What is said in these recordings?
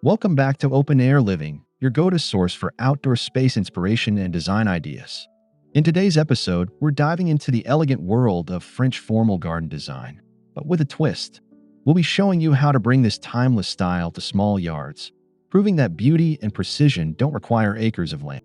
Welcome back to Open Air Living, your go-to source for outdoor space inspiration and design ideas. In today's episode, we're diving into the elegant world of French formal garden design, but with a twist. We'll be showing you how to bring this timeless style to small yards, proving that beauty and precision don't require acres of land.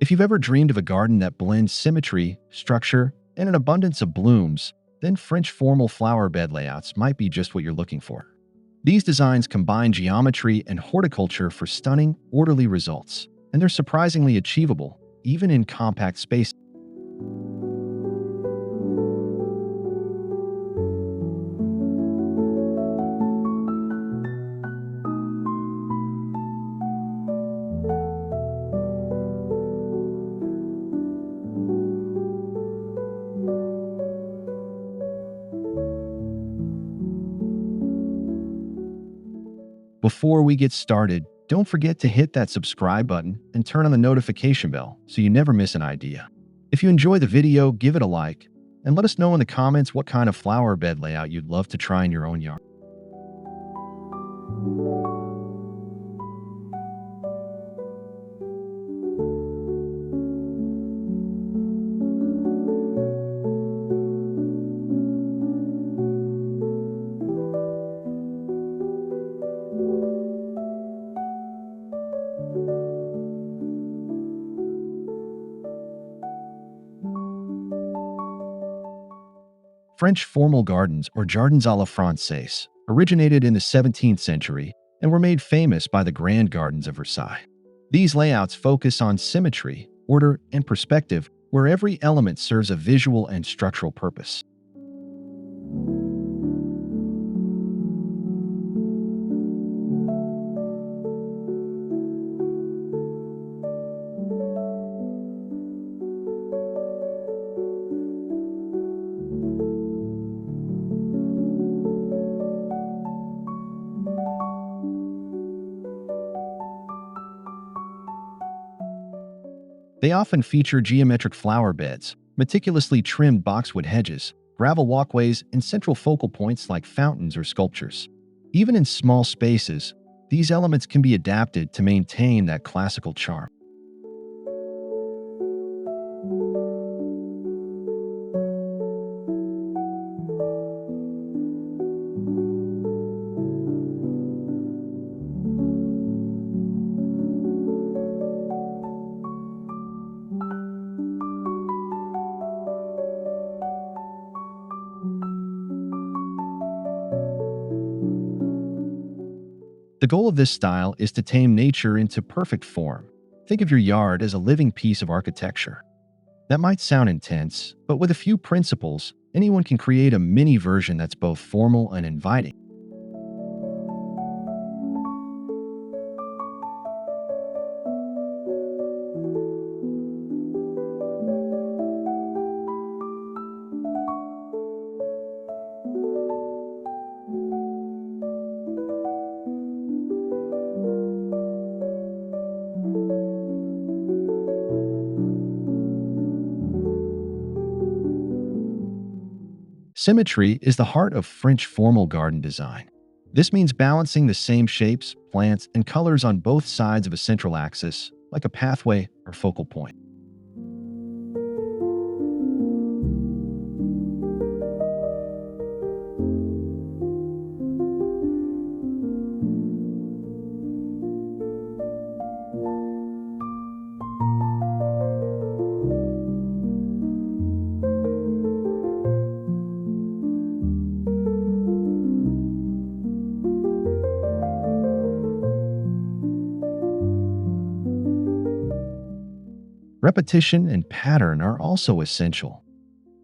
If you've ever dreamed of a garden that blends symmetry, structure, and an abundance of blooms, then French formal flower bed layouts might be just what you're looking for. These designs combine geometry and horticulture for stunning, orderly results, and they're surprisingly achievable, even in compact spaces. Before we get started, don't forget to hit that subscribe button and turn on the notification bell so you never miss an idea. If you enjoy the video, give it a like, and let us know in the comments what kind of flower bed layout you'd love to try in your own yard. French formal gardens, or jardins à la Française, originated in the 17th century and were made famous by the grand gardens of Versailles. These layouts focus on symmetry, order, and perspective, where every element serves a visual and structural purpose. They often feature geometric flower beds, meticulously trimmed boxwood hedges, gravel walkways, and central focal points like fountains or sculptures. Even in small spaces, these elements can be adapted to maintain that classical charm. The goal of this style is to tame nature into perfect form. Think of your yard as a living piece of architecture. That might sound intense, but with a few principles, anyone can create a mini version that's both formal and inviting. Symmetry is the heart of French formal garden design. This means balancing the same shapes, plants, and colors on both sides of a central axis, like a pathway or focal point. Repetition and pattern are also essential.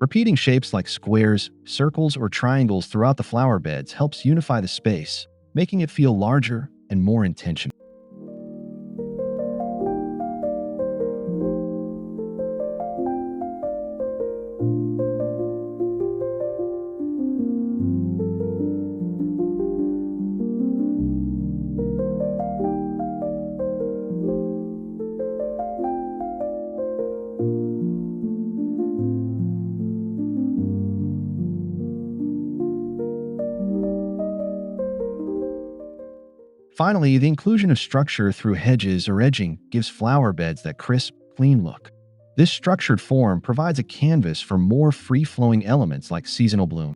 Repeating shapes like squares, circles, or triangles throughout the flower beds helps unify the space, making it feel larger and more intentional. Finally, the inclusion of structure through hedges or edging gives flower beds that crisp, clean look. This structured form provides a canvas for more free-flowing elements like seasonal bloom.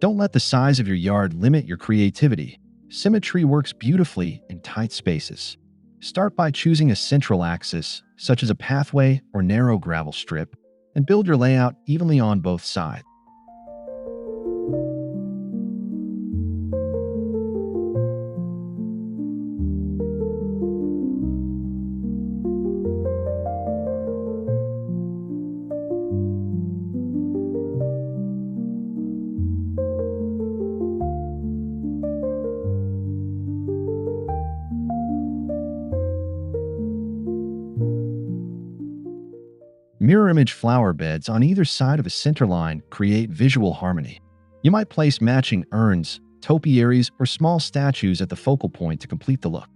Don't let the size of your yard limit your creativity. Symmetry works beautifully in tight spaces. Start by choosing a central axis, such as a pathway or narrow gravel strip, and build your layout evenly on both sides. Mirror image flower beds on either side of a center line create visual harmony. You might place matching urns, topiaries, or small statues at the focal point to complete the look.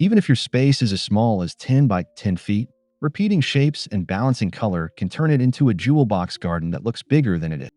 Even if your space is as small as 10 by 10 feet, repeating shapes and balancing color can turn it into a jewel box garden that looks bigger than it is.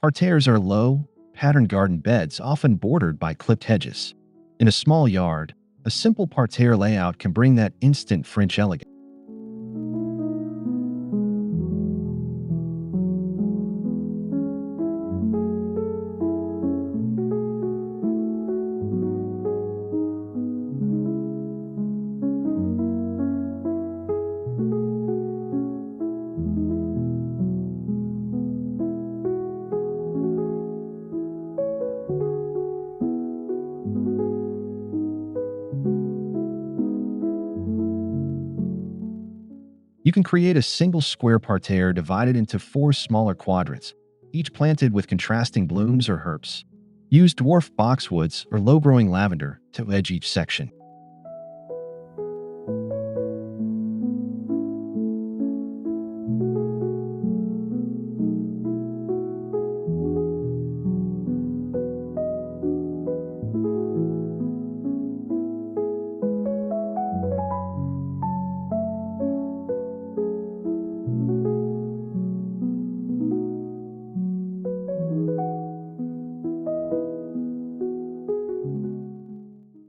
Parterres are low, patterned garden beds often bordered by clipped hedges. In a small yard, a simple parterre layout can bring that instant French elegance. You can create a single square parterre divided into four smaller quadrants, each planted with contrasting blooms or herbs. Use dwarf boxwoods or low-growing lavender to edge each section.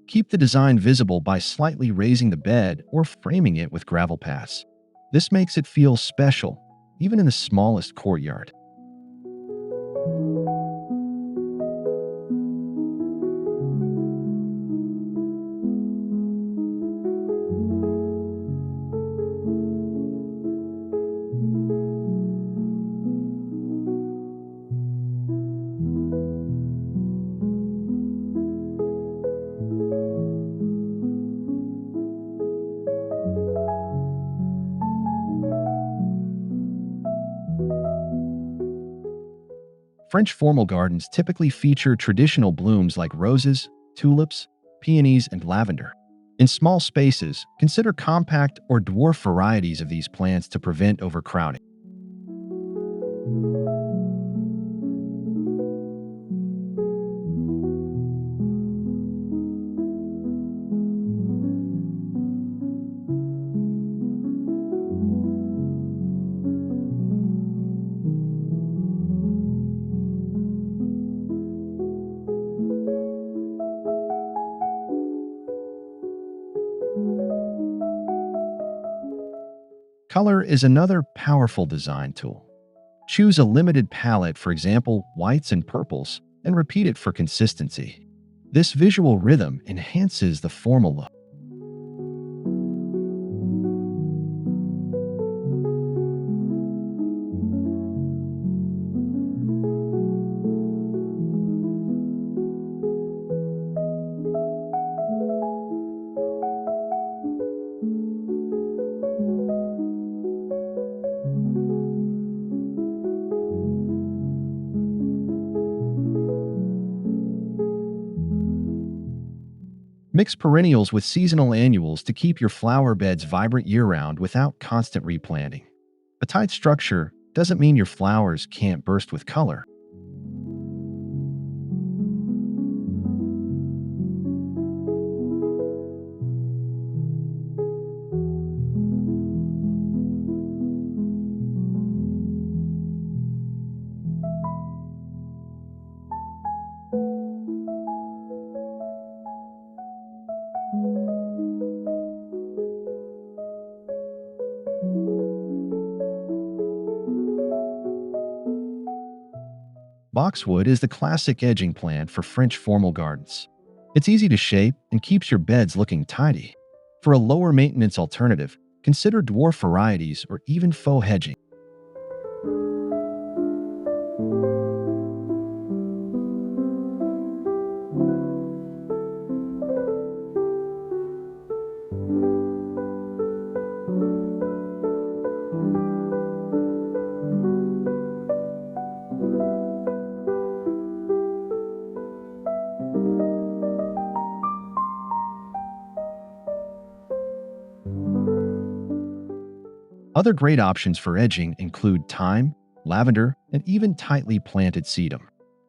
Keep the design visible by slightly raising the bed or framing it with gravel paths. This makes it feel special, even in the smallest courtyard. French formal gardens typically feature traditional blooms like roses, tulips, peonies, and lavender. In small spaces, consider compact or dwarf varieties of these plants to prevent overcrowding. Color is another powerful design tool. Choose a limited palette, for example, whites and purples, and repeat it for consistency. This visual rhythm enhances the formal look. Mix perennials with seasonal annuals to keep your flower beds vibrant year-round without constant replanting. A tight structure doesn't mean your flowers can't burst with color. Boxwood is the classic edging plant for French formal gardens. It's easy to shape and keeps your beds looking tidy. For a lower maintenance alternative, consider dwarf varieties or even faux hedging. Other great options for edging include thyme, lavender, and even tightly planted sedum.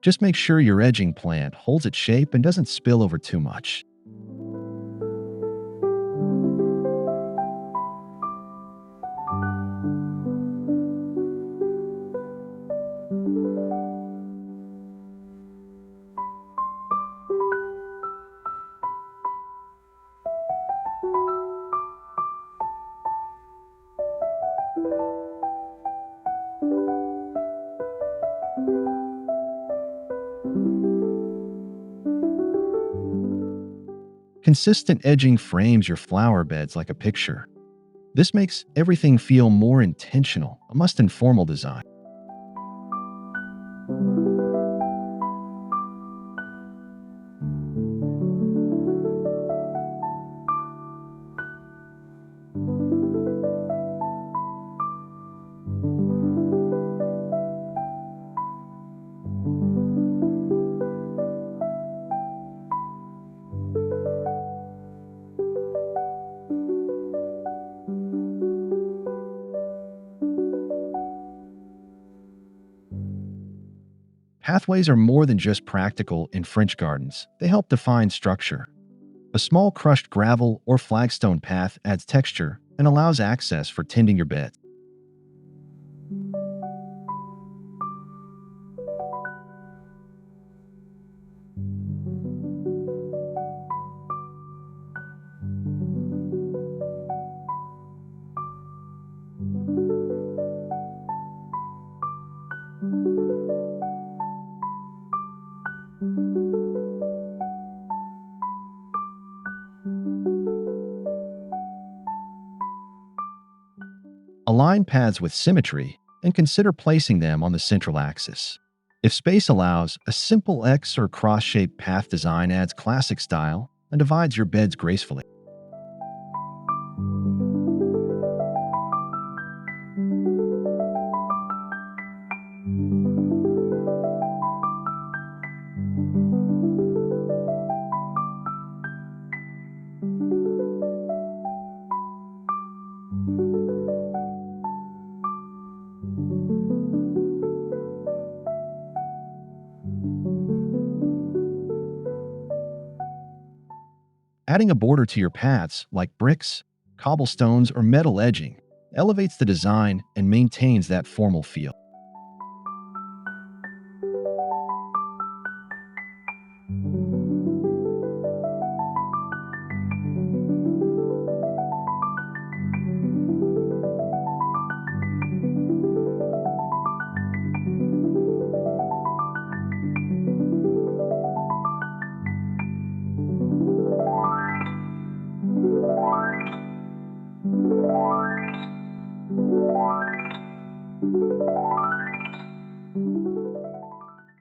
Just make sure your edging plant holds its shape and doesn't spill over too much. Consistent edging frames your flower beds like a picture. This makes everything feel more intentional, a must in formal design. Pathways are more than just practical in French gardens. They help define structure. A small crushed gravel or flagstone path adds texture and allows access for tending your bed. Align paths with symmetry and consider placing them on the central axis. If space allows, a simple X or cross-shaped path design adds classic style and divides your beds gracefully. Adding a border to your paths, like bricks, cobblestones, or metal edging, elevates the design and maintains that formal feel.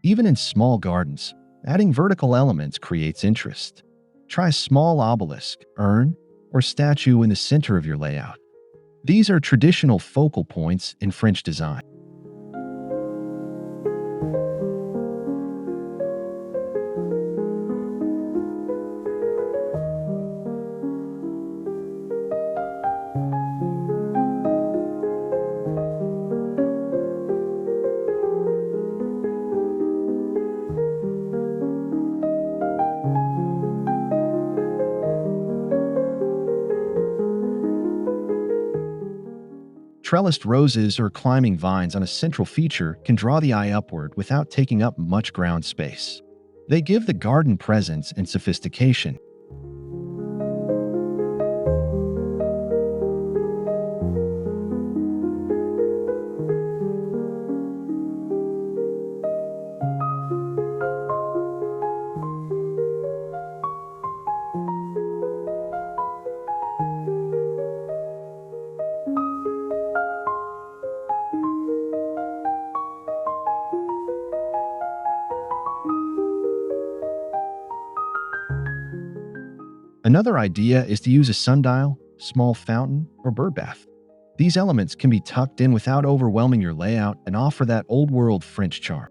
Even in small gardens, adding vertical elements creates interest. Try a small obelisk, urn, or statue in the center of your layout. These are traditional focal points in French design. Trellised roses or climbing vines on a central feature can draw the eye upward without taking up much ground space. They give the garden presence and sophistication. Another idea is to use a sundial, small fountain, or bird bath. These elements can be tucked in without overwhelming your layout and offer that old-world French charm.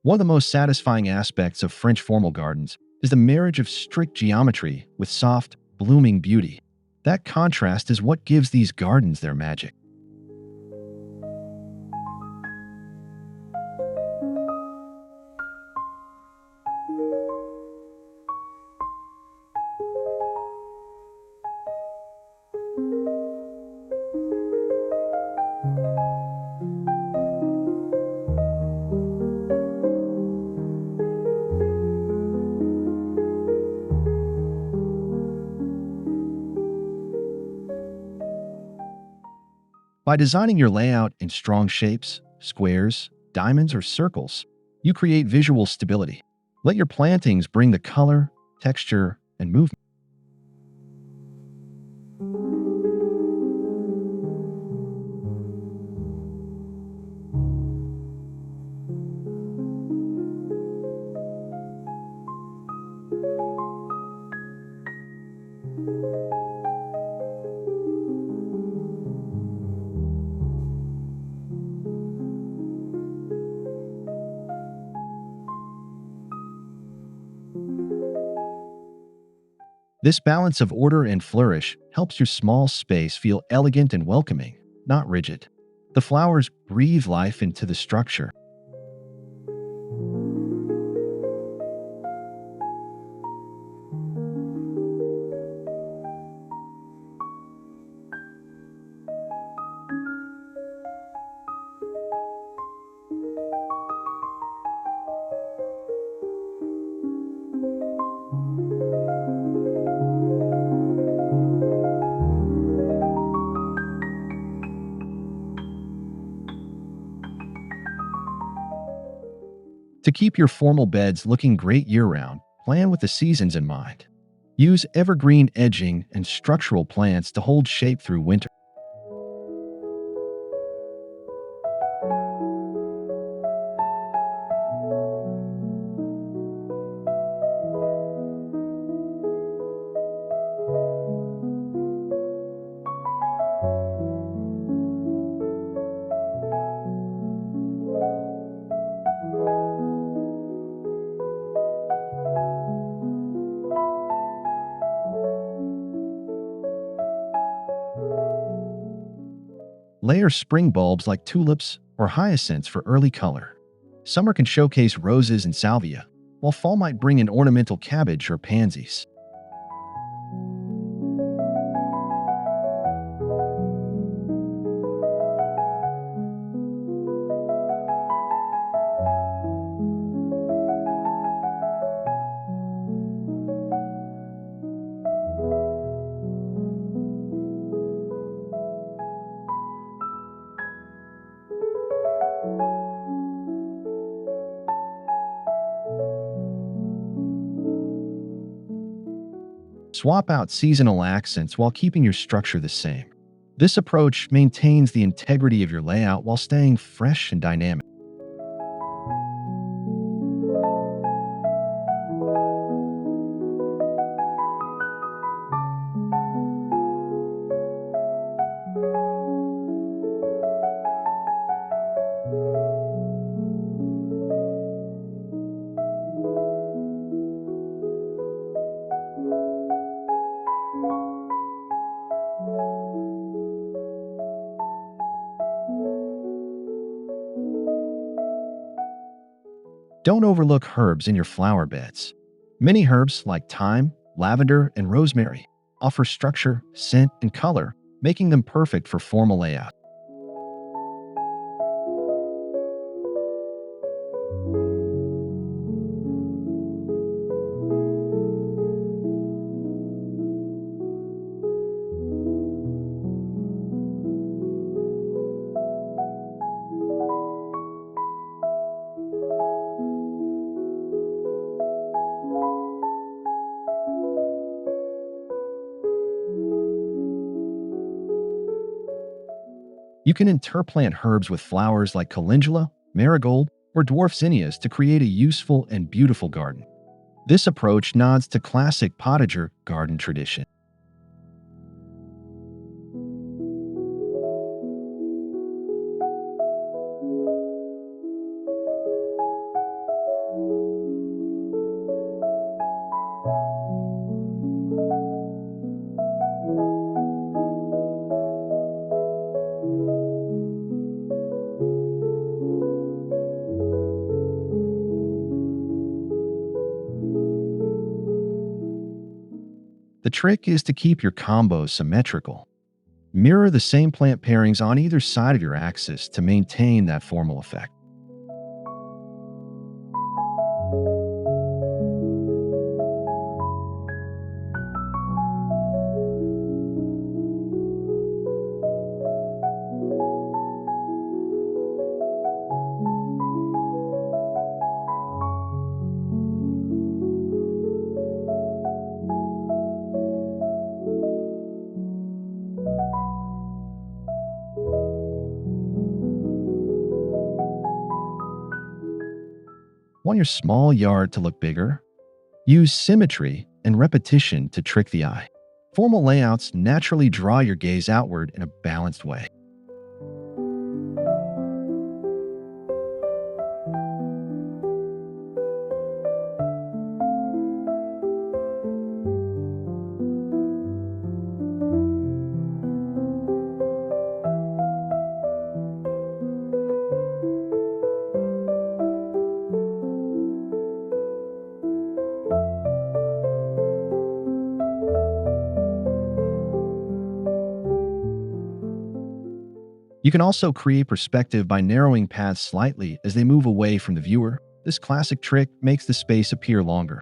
One of the most satisfying aspects of French formal gardens is the marriage of strict geometry with soft, blooming beauty. That contrast is what gives these gardens their magic. By designing your layout in strong shapes, squares, diamonds, or circles, you create visual stability. Let your plantings bring the color, texture, and movement. This balance of order and flourish helps your small space feel elegant and welcoming, not rigid. The flowers breathe life into the structure. To keep your formal beds looking great year-round, plan with the seasons in mind. Use evergreen edging and structural plants to hold shape through winter. Layer spring bulbs like tulips or hyacinths for early color. Summer can showcase roses and salvia, while fall might bring in ornamental cabbage or pansies. Swap out seasonal accents while keeping your structure the same. This approach maintains the integrity of your layout while staying fresh and dynamic. Don't overlook herbs in your flower beds. Many herbs like thyme, lavender, and rosemary offer structure, scent, and color, making them perfect for formal layout. You can interplant herbs with flowers like calendula, marigold, or dwarf zinnias to create a useful and beautiful garden. This approach nods to classic potager garden tradition. The trick is to keep your combos symmetrical. Mirror the same plant pairings on either side of your axis to maintain that formal effect. Want your small yard to look bigger? Use symmetry and repetition to trick the eye. Formal layouts naturally draw your gaze outward in a balanced way. You can also create perspective by narrowing paths slightly as they move away from the viewer. This classic trick makes the space appear longer.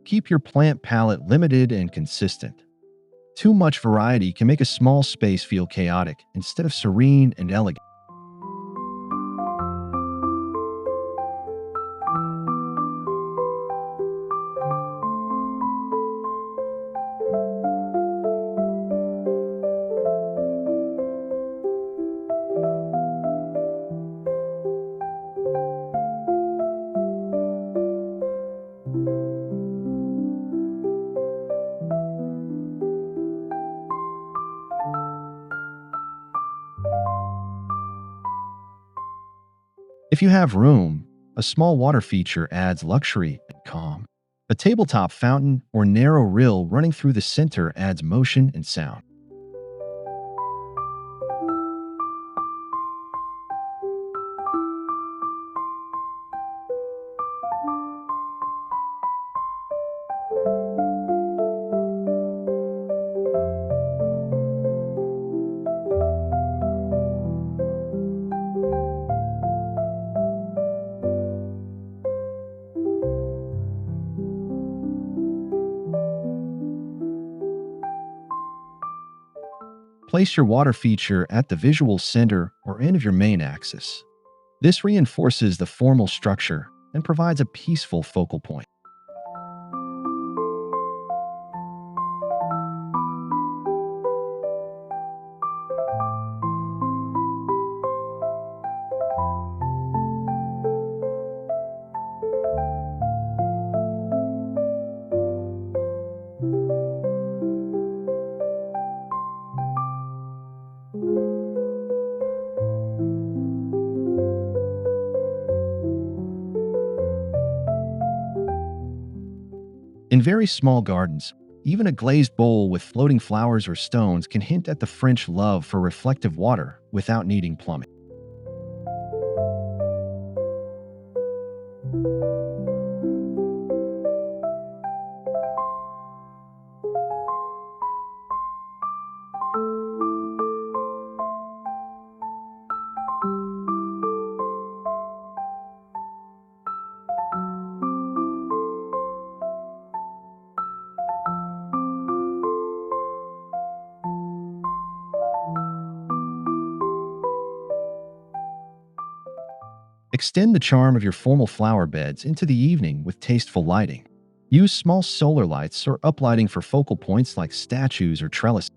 Keep your plant palette limited and consistent. Too much variety can make a small space feel chaotic instead of serene and elegant. If you have room, a small water feature adds luxury and calm. A tabletop fountain or narrow rill running through the center adds motion and sound. Place your water feature at the visual center or end of your main axis. This reinforces the formal structure and provides a peaceful focal point. In very small gardens, even a glazed bowl with floating flowers or stones can hint at the French love for reflective water without needing plumbing. Extend the charm of your formal flower beds into the evening with tasteful lighting. Use small solar lights or uplighting for focal points like statues or trellises.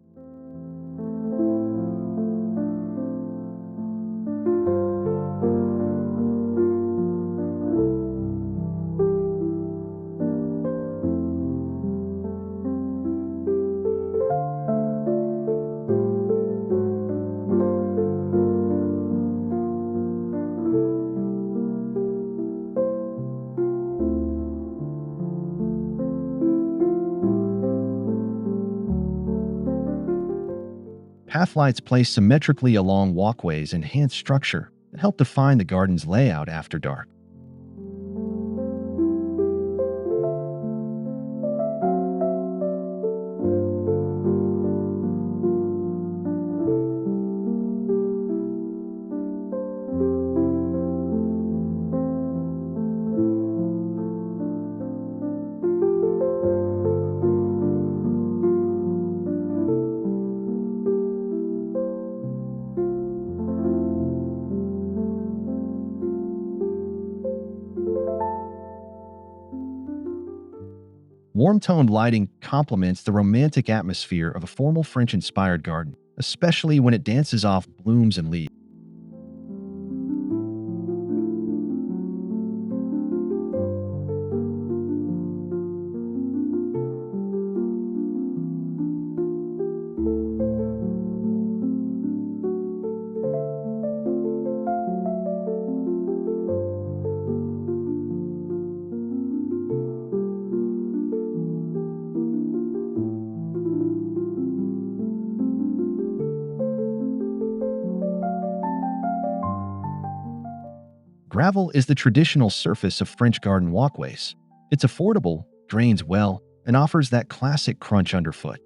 Path lights placed symmetrically along walkways enhance structure and help define the garden's layout after dark. Warm-toned lighting complements the romantic atmosphere of a formal French-inspired garden, especially when it dances off blooms and leaves. Gravel is the traditional surface of French garden walkways. It's affordable, drains well, and offers that classic crunch underfoot.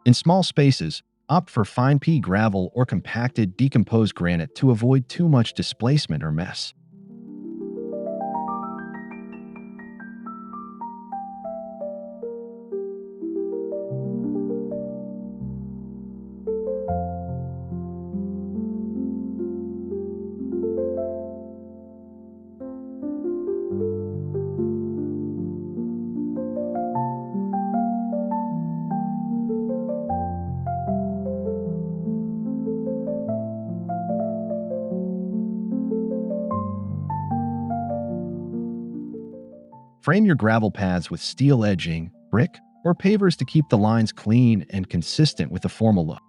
In small spaces, opt for fine pea gravel or compacted, decomposed granite to avoid too much displacement or mess. Frame your gravel paths with steel edging, brick, or pavers to keep the lines clean and consistent with a formal look.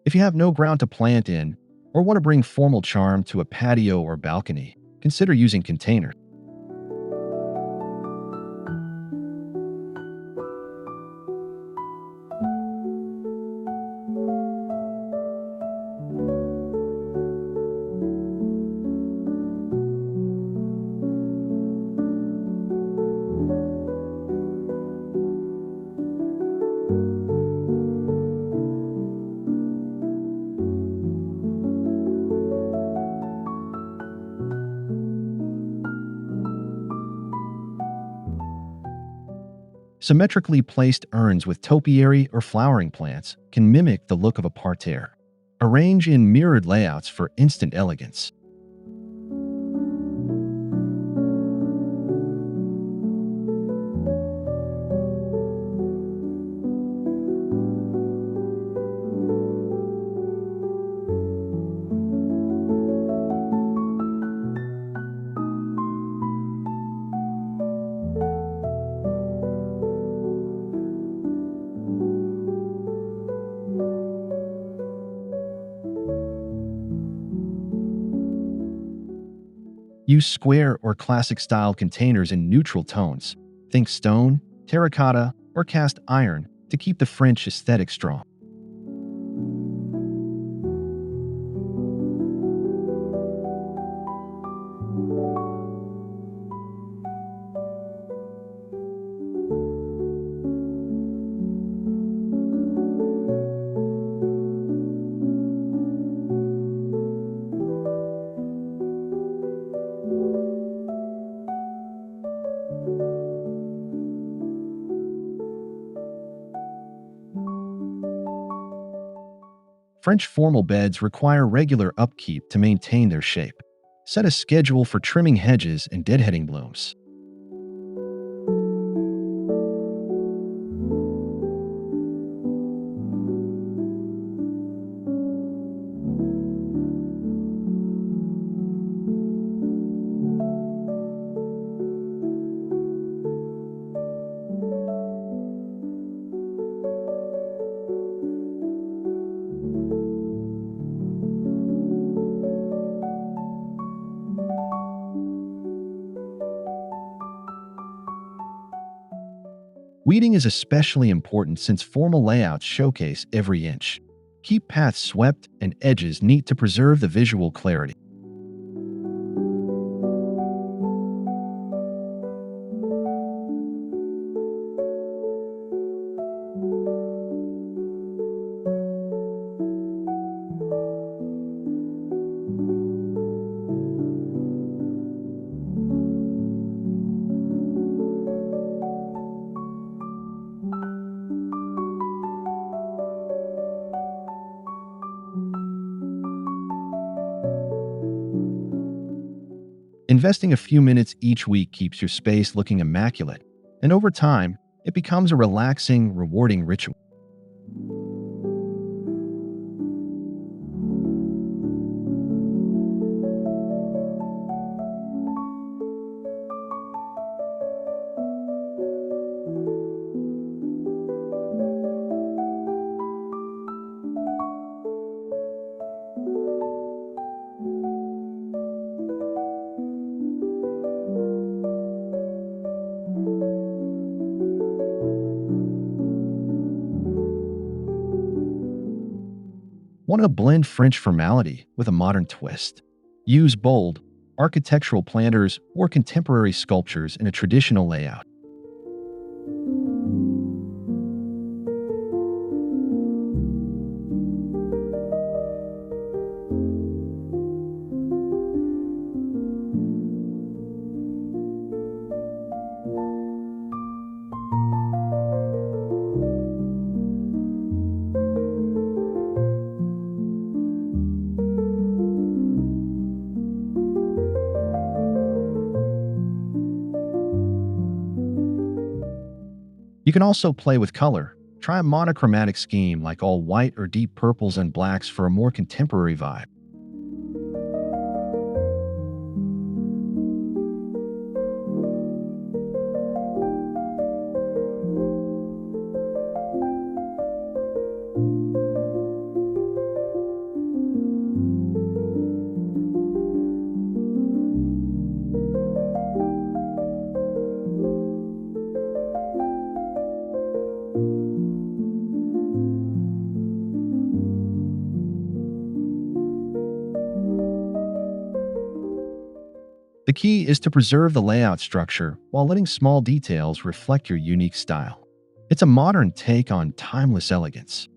If you have no ground to plant in, or want to bring formal charm to a patio or balcony, consider using containers. Symmetrically placed urns with topiary or flowering plants can mimic the look of a parterre. Arrange in mirrored layouts for instant elegance. Use square or classic style containers in neutral tones. Think stone, terracotta, or cast iron to keep the French aesthetic strong. French formal beds require regular upkeep to maintain their shape. Set a schedule for trimming hedges and deadheading blooms. Weeding is especially important since formal layouts showcase every inch. Keep paths swept and edges neat to preserve the visual clarity. Investing a few minutes each week keeps your space looking immaculate, and over time, it becomes a relaxing, rewarding ritual. Want to blend French formality with a modern twist? Use bold, architectural planters or contemporary sculptures in a traditional layout. You can also play with color. Try a monochromatic scheme like all white or deep purples and blacks for a more contemporary vibe. The key is to preserve the layout structure while letting small details reflect your unique style. It's a modern take on timeless elegance.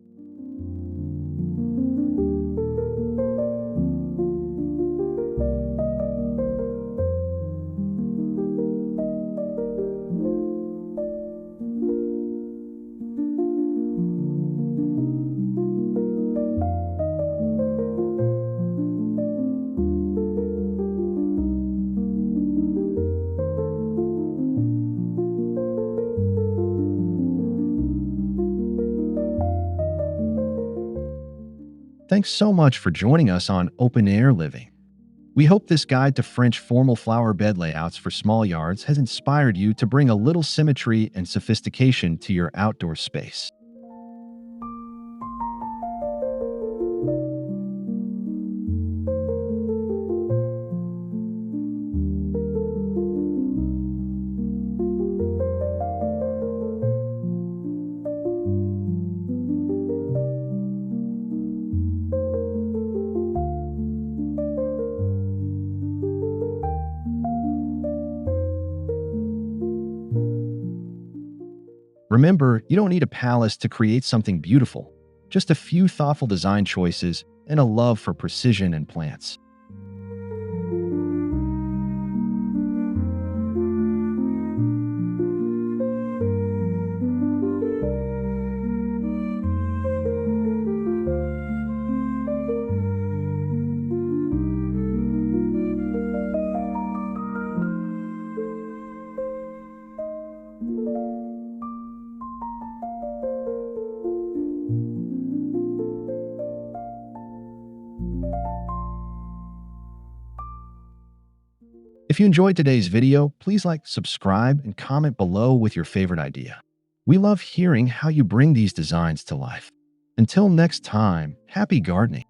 Thanks so much for joining us on Open Air Living. We hope this guide to French formal flower bed layouts for small yards has inspired you to bring a little symmetry and sophistication to your outdoor space. Remember, you don't need a palace to create something beautiful, just a few thoughtful design choices and a love for precision and plants. If you enjoyed today's video, please like, subscribe, and comment below with your favorite idea. We love hearing how you bring these designs to life. Until next time, happy gardening.